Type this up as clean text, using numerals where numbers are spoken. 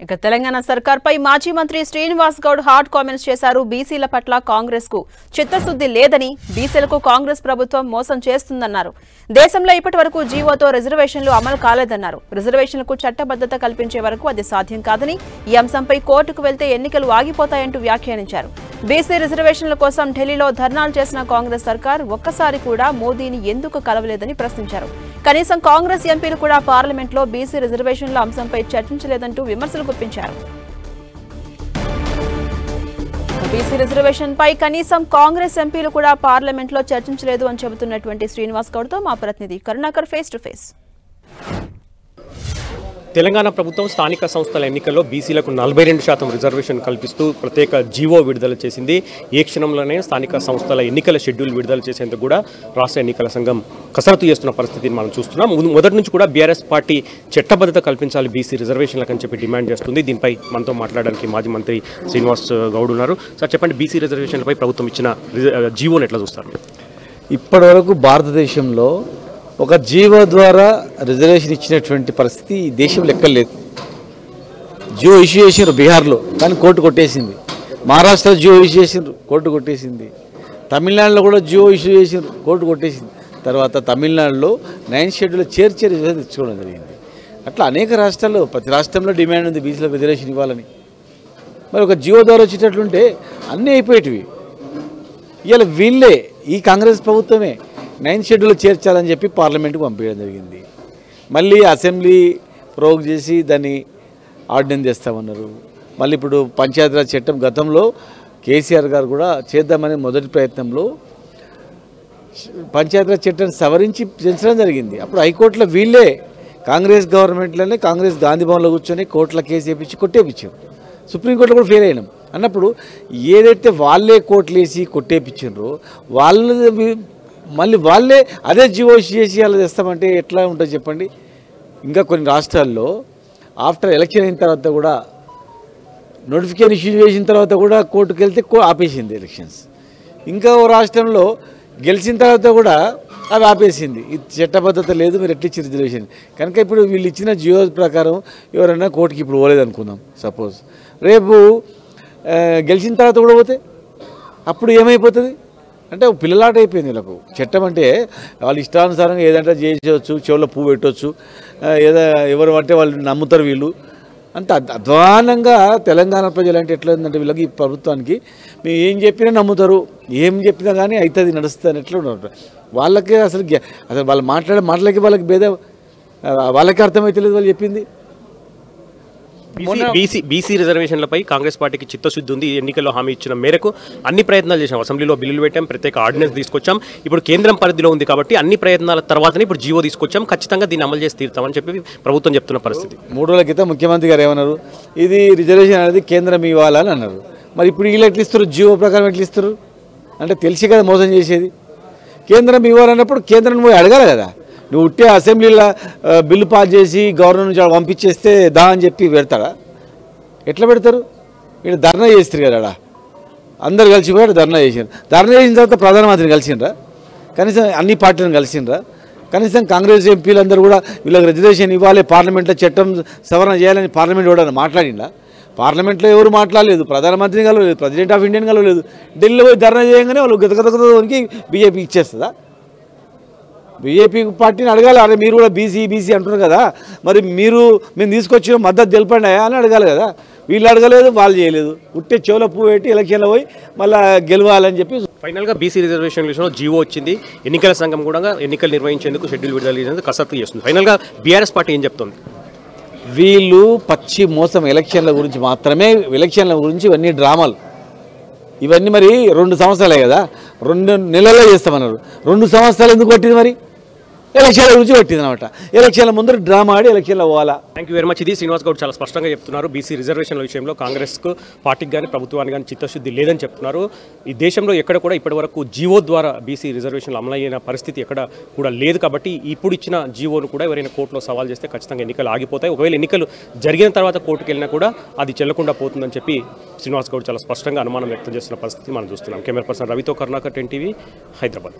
ఇక తెలంగాణ సర్కార్పై మాజీ మంత్రి శ్రీనివాస్ గౌడ్ హాట్ కామెంట్స్ చేశారు. బీసీల పట్ల కాంగ్రెస్ కు చిత్తశుద్ధి లేదని, బీసీలకు కాంగ్రెస్ ప్రభుత్వం మోసం చేస్తుందన్నారు. దేశంలో ఇప్పటివరకు జీవోతో రిజర్వేషన్లు అమలు కాలేదన్నారు. రిజర్వేషన్లకు చట్టబద్ధత కల్పించే వరకు అది సాధ్యం కాదని, ఈ అంశంపై కోర్టుకు వెళ్తే ఎన్నికలు ఆగిపోతాయంటూ వ్యాఖ్యానించారు. బీసీ రిజర్వేషన్ల కోసం ఢిల్లీలో ధర్నాలు చేసిన కాంగ్రెస్ సర్కార్ ఒక్కసారి కూడా మోదీని ఎందుకు కలవలేదని ప్రశ్నించారు. కనీసం కాంగ్రెస్ ఎంపీలు కూడా పార్లమెంట్లో బీసీ రిజర్వేషన్ల అంశంపై చర్చించలేదంటూ విమర్శలు గుప్పించారు. బీసీ రిజర్వేషన్ పై కనీసం కాంగ్రెస్ ఎంపీలు కూడా పార్లమెంట్లో చర్చించలేదు అని చెబుతున్నటువంటి శ్రీనివాస్ గౌడ్ తో మా ప్రతినిధి Karunakar face to face. Telangana ప్రభుత్వం స్థానిక సంస్థల ఎన్నికల్లో బీసీలకు 42% రిజర్వేషన్ కల్పిస్తూ ప్రత్యేక జీవో విడుదల చేసింది. ఏ క్షణంలోనే స్థానిక సంస్థల ఎన్నికల షెడ్యూల్ విడుదల చేసేందుకు కూడా రాష్ట్ర ఎన్నికల సంఘం కసరత్తు చేస్తున్న పరిస్థితిని మనం చూస్తున్నాం. మొదటి నుంచి కూడా బీఆర్ఎస్ పార్టీ చట్టబద్ధత కల్పించాలి బీసీ రిజర్వేషన్లకు అని చెప్పి డిమాండ్ చేస్తుంది. దీనిపై మనతో మాట్లాడడానికి మాజీ మంత్రి శ్రీనివాస్ గౌడ్ ఉన్నారు. సార్ చెప్పండి, బీసీ రిజర్వేషన్లపై ప్రభుత్వం ఇచ్చిన జీవోని ఎట్లా చూస్తారు? ఇప్పటి వరకు భారతదేశంలో ఒక జీవో ద్వారా రిజర్వేషన్ ఇచ్చినటువంటి పరిస్థితి ఈ దేశంలో ఎక్కర్లేదు. జియో ఇష్యూ చేసినారు బీహార్లో, కానీ కోర్టు కొట్టేసింది. మహారాష్ట్రలో జియో ఇష్యూ చేసినారు, కోర్టు కొట్టేసింది. తమిళనాడులో కూడా జియో ఇష్యూ చేసినారు, కోర్టు కొట్టేసింది. తర్వాత తమిళనాడులో 9th షెడ్యూల్లో చేర్చే రిజర్వేషన్ తెచ్చుకోవడం జరిగింది. అట్లా అనేక రాష్ట్రాల్లో, ప్రతి రాష్ట్రంలో డిమాండ్ ఉంది బీసీలకు రిజర్వేషన్ ఇవ్వాలని. మరి ఒక జియో ద్వారా వచ్చేటట్లుంటే అన్నీ అయిపోయేటివి. ఇవాళ వీళ్ళే, ఈ కాంగ్రెస్ ప్రభుత్వమే 9th షెడ్యూల్లో చేర్చాలని చెప్పి పార్లమెంట్కి పంపించడం జరిగింది. మళ్ళీ అసెంబ్లీ ప్రోగ్ చేసి దాన్ని ఆర్డినెన్స్ చేస్తామన్నారు. మళ్ళీ ఇప్పుడు పంచాయతీరాజ్ చట్టం గతంలో కేసీఆర్ గారు కూడా చేద్దామనే మొదటి ప్రయత్నంలో పంచాయతీరాజ్ చట్టాన్ని సవరించి పెంచడం జరిగింది. అప్పుడు హైకోర్టులో వీళ్ళే, కాంగ్రెస్ గవర్నమెంట్లోనే కాంగ్రెస్ గాంధీ భవన్లో కూర్చొని కోర్టులో కేసు వేయించి కొట్టేపించారు. సుప్రీంకోర్టులో కూడా ఫెయిల్ అయినాం. అన్నప్పుడు ఏదైతే వాళ్ళే కోర్టులు వేసి కొట్టేపించారో మళ్ళీ వాళ్ళే అదే జీవో చేసి అలా చేస్తామంటే ఎట్లా ఉంటుంది చెప్పండి. ఇంకా కొన్ని రాష్ట్రాల్లో ఆఫ్టర్ ఎలక్షన్ అయిన తర్వాత కూడా నోటిఫికేషన్ ఇష్యూ చేసిన తర్వాత కూడా కోర్టుకు వెళ్తే ఆపేసింది ఎలక్షన్స్. ఇంకా ఓ రాష్ట్రంలో గెలిచిన తర్వాత కూడా అవి ఆపేసింది. ఇది చట్టబద్ధత లేదు, మీరు ఎట్లా ఇచ్చి రిజర్వేషన్. కనుక ఇప్పుడు వీళ్ళు ఇచ్చిన జియో ప్రకారం ఎవరైనా కోర్టుకి ఇప్పుడు పోలేదు అనుకుందాం, సపోజ్ రేపు గెలిచిన తర్వాత కూడా పోతే అప్పుడు ఏమైపోతుంది అంటే పిల్లలాట అయిపోయింది వీళ్ళకు. చట్టం అంటే వాళ్ళు ఇష్టానుసారంగా ఏదంటే చేసేవచ్చు, చెవులో పువ్వు పెట్టవచ్చు, ఏదో ఎవరు అంటే వాళ్ళు నమ్ముతారు. వీళ్ళు అంత అధ్వానంగా తెలంగాణ ప్రజలు అంటే ఎట్లా ఉందంటే వీళ్ళకి, ఈ ప్రభుత్వానికి మేము ఏం చెప్పినా నమ్ముతారు, ఏం చెప్పినా కానీ అవుతుంది నడుస్తుంది ఎట్లా ఉన్నారు వాళ్ళకే. అసలు వాళ్ళు మాట్లాడే మాటలకి వాళ్ళకి భేద వాళ్ళకి అర్థమవుతలేదు వాళ్ళు చెప్పింది. బీసీ రిజర్వేషన్లపై కాంగ్రెస్ పార్టీకి చిత్తశుద్ధి ఉంది. ఎన్నికల్లో హామీ ఇచ్చిన మేరకు అన్ని ప్రయత్నాలు చేశాం, అసెంబ్లీలో బిల్లులు పెట్టాం, ప్రత్యేక ఆర్డినెన్స్ తీసుకొచ్చాం. ఇప్పుడు కేంద్రం పరిధిలో ఉంది కాబట్టి అన్ని ప్రయత్నాల తర్వాతనే ఇప్పుడు జీవో తీసుకొచ్చాం, ఖచ్చితంగా దీన్ని అమలు చేసి తీరుతామని చెప్పి ప్రభుత్వం చెప్తున్న పరిస్థితి. 3 రోజుల క్రితం ముఖ్యమంత్రి గారు ఏమన్నారు, ఇది రిజర్వేషన్ అనేది కేంద్రం ఇవ్వాలని అన్నారు. మరి ఇప్పుడు వీళ్ళు ఎట్లా ఇస్తారు, జీవో ప్రకారం ఎట్లా ఇస్తారు అంటే తెలిసి కదా మోసం చేసేది. కేంద్రం ఇవ్వాలన్నప్పుడు కేంద్రం పోయి అడగాలి కదా. నువ్వు ఉట్టే అసెంబ్లీలో బిల్లు పాస్ చేసి గవర్నర్ నుంచి పంపించేస్తే దా అని చెప్పి పెడతాడా? ఎట్లా పెడతారు? వీళ్ళు ధర్నా చేస్తారు కదా, అందరు కలిసిపోయాడు ధర్నా చేసారు. ధర్నా చేసిన తర్వాత ప్రధానమంత్రిని కలిసిండ్రా, కనీసం అన్ని పార్టీలను కలిసిండ్రా, కనీసం కాంగ్రెస్ ఎంపీలు అందరూ కూడా వీళ్ళకి రిజర్వేషన్ ఇవ్వాలి, పార్లమెంట్లో చట్టం సవరణ చేయాలని పార్లమెంట్ కూడా మాట్లాడిందా? పార్లమెంట్లో ఎవరు మాట్లాడలేదు, ప్రధానమంత్రిని కలవలేదు, ప్రెసిడెంట్ ఆఫ్ ఇండియన్ కలవలేదు. ఢిల్లీలో పోయి ధర్నా చేయగానే వాళ్ళు గతగతకి బీజేపీ ఇచ్చేస్తుందా? బీజేపీ పార్టీని అడగాలి, అరే మీరు కూడా బీసీ అంటున్నారు కదా, మరి మేము తీసుకొచ్చిన మద్దతు తెలపండి అని అడగాలి కదా. వీళ్ళు అడగలేదు, వాళ్ళు చేయలేదు. ఉట్టే చెవుల పువ్వు పెట్టి ఎలక్షన్లో పోయి మళ్ళీ గెలవాలని చెప్పి. ఫైనల్గా బీసీ రిజర్వేషన్ విషయంలో జీవో వచ్చింది. ఎన్నికల సంఘం కూడా ఎన్నికలు నిర్వహించేందుకు షెడ్యూల్ విడుదల చేసేందుకు కసరత్తు చేస్తుంది. ఫైనల్గా బీఆర్ఎస్ పార్టీ ఏం చెప్తుంది? వీళ్ళు పచ్చి మోసం, ఎలక్షన్ల గురించి మాత్రమే, ఎలక్షన్ల గురించి ఇవన్నీ డ్రామాలు. ఇవన్నీ మరి 2 సంవత్సరాలే కదా, 2 నెలల్లో చేస్తామన్నారు. 2 సంవత్సరాలు ఎందుకు పట్టింది? మరి ఎలక్షన్ల గురించి పట్టింది అనమాట. ఎలక్షన్ల ముందర డ్రామా ఆడి ఎలక్షన్లో పోవాలా. Thank you very much. ఇది శ్రీనివాస్ గౌడ్ చాలా స్పష్టంగా చెప్తున్నారు. బీసీ రిజర్వేషన్ల విషయంలో కాంగ్రెస్కు పార్టీకి కానీ ప్రభుత్వానికి కానీ చిత్తశుద్ధి లేదని చెప్తున్నారు. ఈ దేశంలో ఎక్కడ కూడా ఇప్పటివరకు జీవో ద్వారా బీసీ రిజర్వేషన్లు అమలయ్యిన పరిస్థితి ఎక్కడ కూడా లేదు. కాబట్టి ఇప్పుడు ఇచ్చిన జీవోను కూడా ఎవరైనా కోర్టులో సవాల్ చేస్తే ఖచ్చితంగా ఎన్నికలు ఆగిపోతాయి. ఒకవేళ ఎన్నికలు జరిగిన తర్వాత కోర్టుకు వెళ్ళినా కూడా అది చెల్లకుండా పోతుందని చెప్పి శ్రీనివాస్ గౌడ్ చాలా స్పష్టంగా అనుమానం వ్యక్తం చేస్తున్న పరిస్థితి మనం చూస్తున్నాం. కెమెరా పర్సన్ రవితో కరుణాకర్, 10 TV, హైదరాబాద్.